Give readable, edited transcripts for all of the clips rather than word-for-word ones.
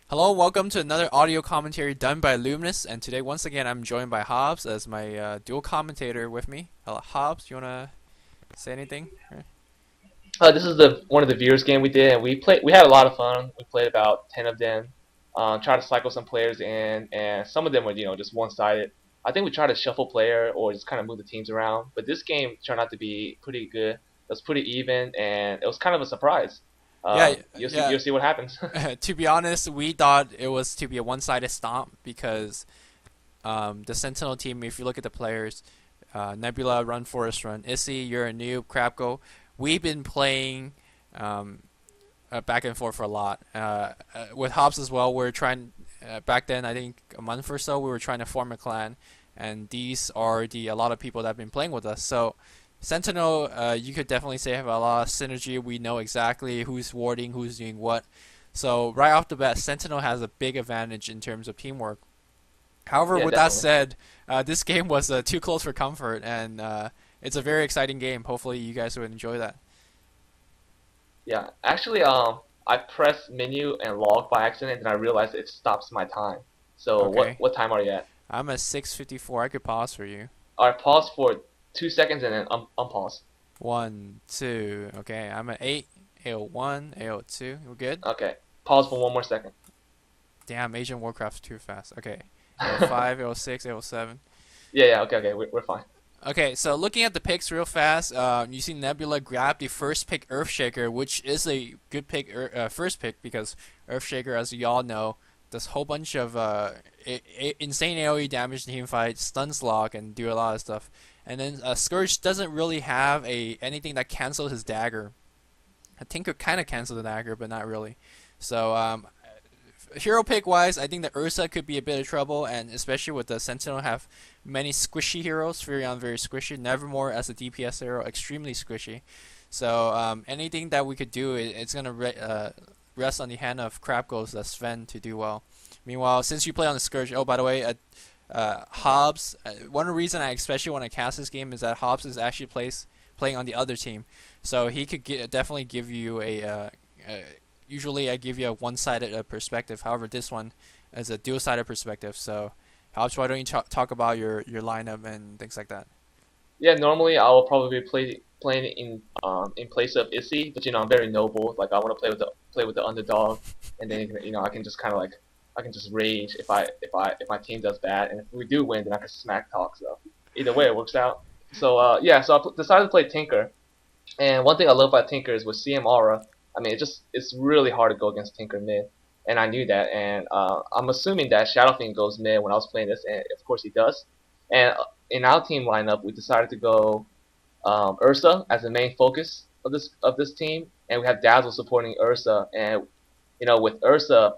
Hello, welcome to another audio commentary done by Luminous, and today once again I'm joined by Hobbes as my dual commentator with me. Hello, Hobbes, you wanna say anything? This is the one of the viewers game we did, and we had a lot of fun. We played about 10 of them. Tried to cycle some players in, and some of them were just one sided. I think we tried to shuffle player or just kind of move the teams around. But this game turned out to be pretty good. It was pretty even, and it was kind of a surprise. Yeah, You'll yeah. see what happens. To be honest, we thought it was to be a one-sided stomp because the Sentinel team, if you look at the players, Nebula, Run Forest Run, Issi, uareanoob, crapko, we've been playing back and forth for a lot. With Hobbs as well, we're trying. Back then, I think a month or so, we were trying to form a clan, and these are a lot of people that have been playing with us. So, Sentinel, you could definitely say have a lot of synergy. We know exactly who's warding, who's doing what. So right off the bat, Sentinel has a big advantage in terms of teamwork. However, Yeah, with that definitely. said, this game was too close for comfort, and it's a very exciting game. Hopefully, you guys would enjoy that. Yeah, actually, I pressed menu and log by accident, and I realized it stops my time. So Okay, what time are you at? I'm at 6:54. I could pause for you. All right, pause for 2 seconds and then unpause. One, two. Okay, I'm at 8, AO1, AO2. We're good? Okay. Pause for one more second. Damn, Asian Warcraft's too fast. Okay, AO5, AO6, AO7. Yeah. Okay. We're fine. Okay, so looking at the picks real fast, you see Nebula grab the first pick Earthshaker, which is a good pick, first pick, because Earthshaker, as you all know, does a whole bunch of insane AoE damage in team fights, stuns lock, and do a lot of stuff. And then Scourge doesn't really have anything that cancels his dagger. I think it kind of cancels the dagger, but not really. So hero pick wise, I think the Ursa could be a bit of trouble, and especially with the Sentinel have many squishy heroes. Furion very squishy. Nevermore as a DPS hero, extremely squishy. So anything that we could do, it's gonna rest on the hand of crapkos, Sven, to do well. Meanwhile, since you play on the Scourge, oh by the way, Hobbes. One reason I especially want to cast this game is that Hobbes is actually playing on the other team, so he could definitely give you usually I give you a one-sided perspective. However, this one is a dual-sided perspective. So, Hobbs, why don't you talk about your lineup and things like that? Yeah. Normally I will probably playing in place of Issi, but I'm very noble. Like I want to play with the underdog, and then I can just kind of like I can just rage if my team does bad, and if we do win, then I can smack talk. So either way, it works out. So yeah. So decided to play Tinker. And one thing I love about Tinker is with CM Aura, I mean, it's really hard to go against Tinker mid, and I knew that. And I'm assuming that Shadowfiend goes mid when I was playing this, and of course he does. And in our team lineup, we decided to go Ursa as the main focus of this team, and we have Dazzle supporting Ursa. And with Ursa,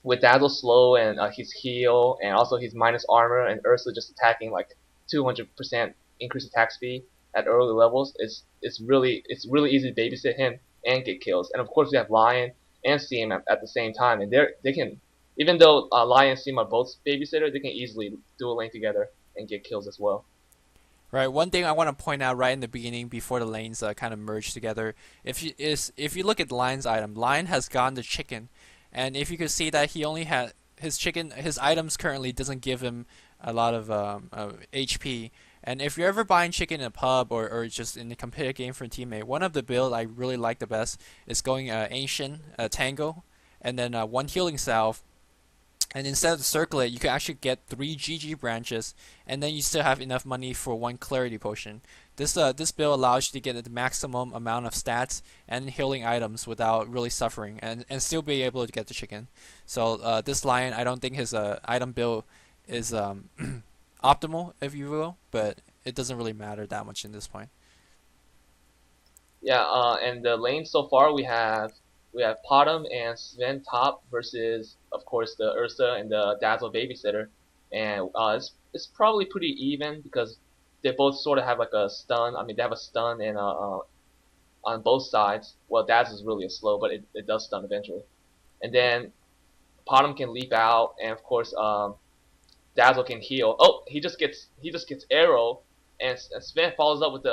with Dazzle slow and his heal, and also his minus armor, and Ursa just attacking like 200% increased attack speed at early levels, it's really easy to babysit him and get kills. And of course we have Lion and CM at the same time, and they can, even though Lion and CM are both babysitter, they can easily dual lane together and get kills as well. Right. One thing I want to point out right in the beginning, before the lanes kind of merge together, if you look at Lion's item, Lion has gotten the chicken, and if you could see that he only had his chicken, his items currently doesn't give him a lot of HP. And if you're ever buying chicken in a pub or just in a competitive game for a teammate, one of the builds I really like the best is going Ancient Tango, and then one healing salve, and instead of the circlet, you can actually get 3 GG branches, and then you still have enough money for 1 clarity potion. This build allows you to get the maximum amount of stats and healing items without really suffering, and still be able to get the chicken. So this lion, I don't think his item build is optimal, if you will, but it doesn't really matter that much in this point. Yeah, and the lanes so far we have Potm and Sven top versus of course the Ursa and the Dazzle babysitter, and it's probably pretty even because they both sort of have like a stun. I mean, they have a stun and on both sides. Well, Dazzle is really a slow, but it does stun eventually. And then Potm can leap out, and of course Dazzle can heal. Oh, he just gets arrow, and Sven follows up with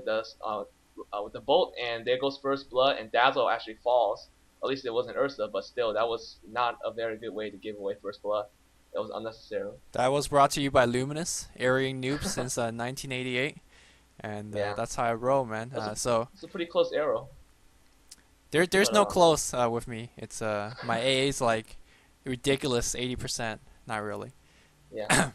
the bolt, and there goes first blood, and Dazzle actually falls. At least it wasn't Ursa, but still, that was not a very good way to give away first blood. That was unnecessary. That was brought to you by Luminous, airing noobs since 1988, and Yeah, that's how I roll, man. So it's a pretty close arrow. there's But no close with me. It's my AA is like ridiculous 80%. Not really. yeah.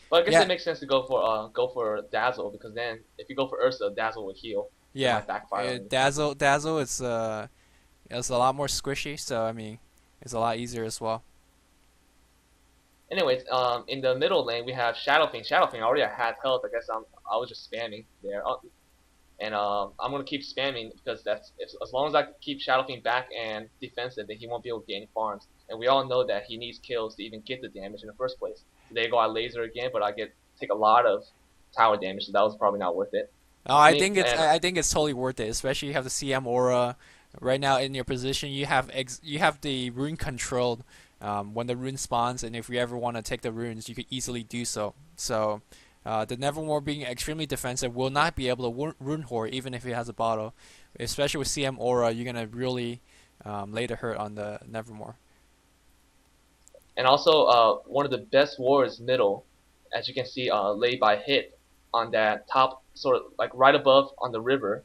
But I guess Yeah, it makes sense to go for Dazzle, because then if you go for Ursa, Dazzle will heal. It yeah. might backfire on you. Dazzle is it's a lot more squishy, so I mean it's a lot easier as well. Anyways, in the middle lane we have Shadow Fiend. Shadow Fiend already had health. I guess I was just spamming there, and I'm gonna keep spamming because as long as I keep Shadow Fiend back and defensive, then he won't be able to get any farms. And we all know that he needs kills to even get the damage in the first place. So there you go, I laser again, but I take a lot of tower damage, so that was probably not worth it. Oh, I think it's totally worth it, especially you have the CM aura right now in your position. You have the rune controlled when the rune spawns, and if you ever want to take the runes, you could easily do so. So the Nevermore being extremely defensive will not be able to rune whore even if it has a bottle. Especially with CM aura, you're gonna really lay the hurt on the Nevermore. And also, one of the best wards middle, as you can see, laid by hit on that top, sort of like right above on the river,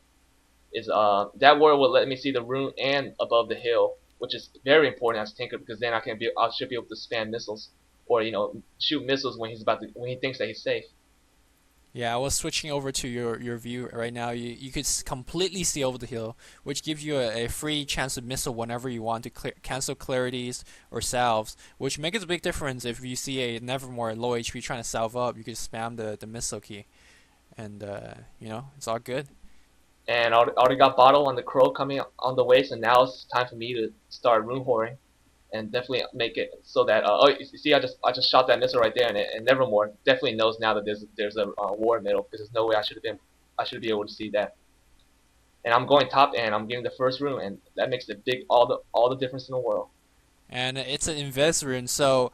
is that ward will let me see the rune and above the hill, which is very important as tanker because then I should be able to spam missiles or shoot missiles when when he thinks that he's safe. Yeah, I was switching over to your view right now. You could completely see over the hill, which gives you a free chance to missile whenever you want to cancel clarities or salves, which makes a big difference if you see a Nevermore low HP trying to salve up. You can spam the missile key, and it's all good. And I already got bottle on the crow coming on the way, so now it's time for me to start rune whoring. And definitely make it so that you see I just shot that missile right there, and Nevermore definitely knows now that there's a war middle because there's no way I should be able to see that. And I'm going top and I'm getting the first rune, and that makes all the difference in the world. And it's an invest rune, so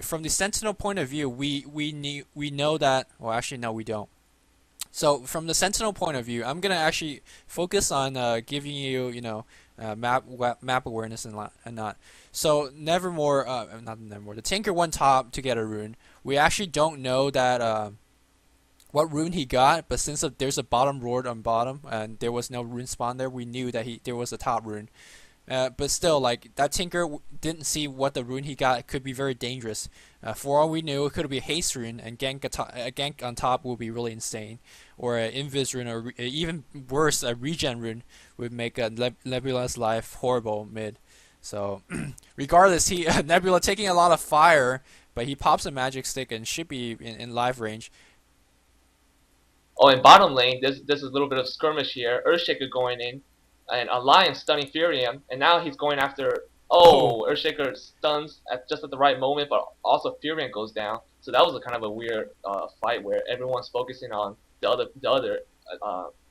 from the Sentinel point of view, we know that. Well, actually, no, we don't. So from the Sentinel point of view, I'm gonna actually focus on giving you map awareness and not. So Nevermore, not Nevermore, the Tinker went top to get a rune. We actually don't know that what rune he got, but since there's a bottom ward on bottom and there was no rune spawn there, we knew that there was a top rune. But still, like that Tinker didn't see what the rune he got. It could be very dangerous. For all we knew, it could be a haste rune, and gank on top would be really insane, or an invis rune, or even worse, a regen rune would make Nebula's life horrible mid. So, regardless, Nebula taking a lot of fire, but he pops a magic stick and should be in live range. Oh, in bottom lane, there's a little bit of skirmish here. Earthshaker going in, and a lion stunning Furion, and now he's going after. Oh, Earthshaker stuns just at the right moment, but also Furion goes down. So that was a kind of a weird fight where everyone's focusing on the other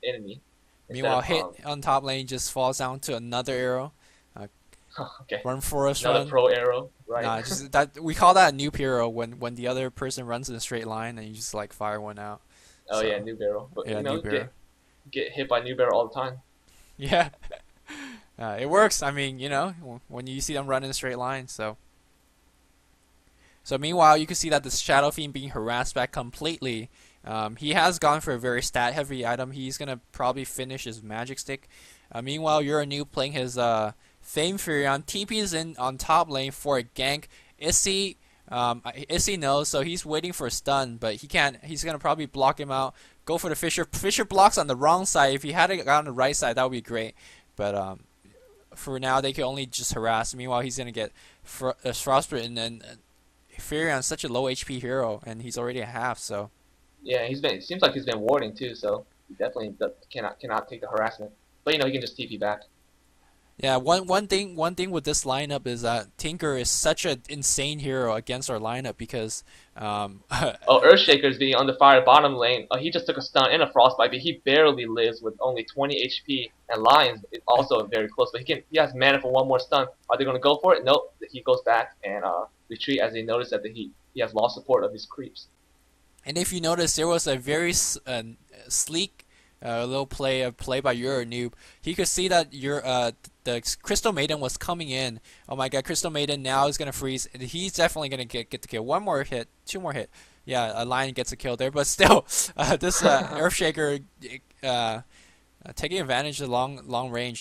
enemy. Meanwhile, hit on top lane just falls down to another arrow. Okay. Run forest another run. pro arrow, right? Nah, just that we call that a noob hero when the other person runs in a straight line and you just like fire one out. Oh so, yeah, noob arrow. But yeah, noob arrow. Get hit by noob arrow all the time. Yeah. It works. I mean, when you see them run in a straight line, so meanwhile, you can see that the Shadow Fiend being harassed back completely. He has gone for a very stat-heavy item. He's going to probably finish his Magic Stick. Meanwhile, Uareanoob playing his Fame Furion. TP's in on top lane for a gank. Issi knows, so he's waiting for a stun, but he can't. He's going to probably block him out. Go for the Fisher. Fisher blocks on the wrong side. If he had it on the right side, that would be great. But for now, they can only just harass. Meanwhile, he's going to get Frostbitten, and Furion's such a low HP hero, and he's already at half, so... Yeah, it seems like he's been warding too, so he definitely cannot take the harassment. But he can just TP back. Yeah, one thing with this lineup is that Tinker is such an insane hero against our lineup because Earthshaker's being under fire bottom lane. He just took a stun and a frostbite, but he barely lives with only 20 HP. And Lions is also very close, but he has mana for one more stun. Are they gonna go for it? Nope. He goes back and retreat as they notice that he has lost support of his creeps. And if you notice, there was a very sleek A little play by uareanoob. He could see that the Crystal Maiden was coming in. Oh my god, Crystal Maiden now is gonna freeze. He's definitely gonna get the kill. One more hit, two more hit. Yeah, a lion gets a kill there, but still, this Earthshaker taking advantage of long range.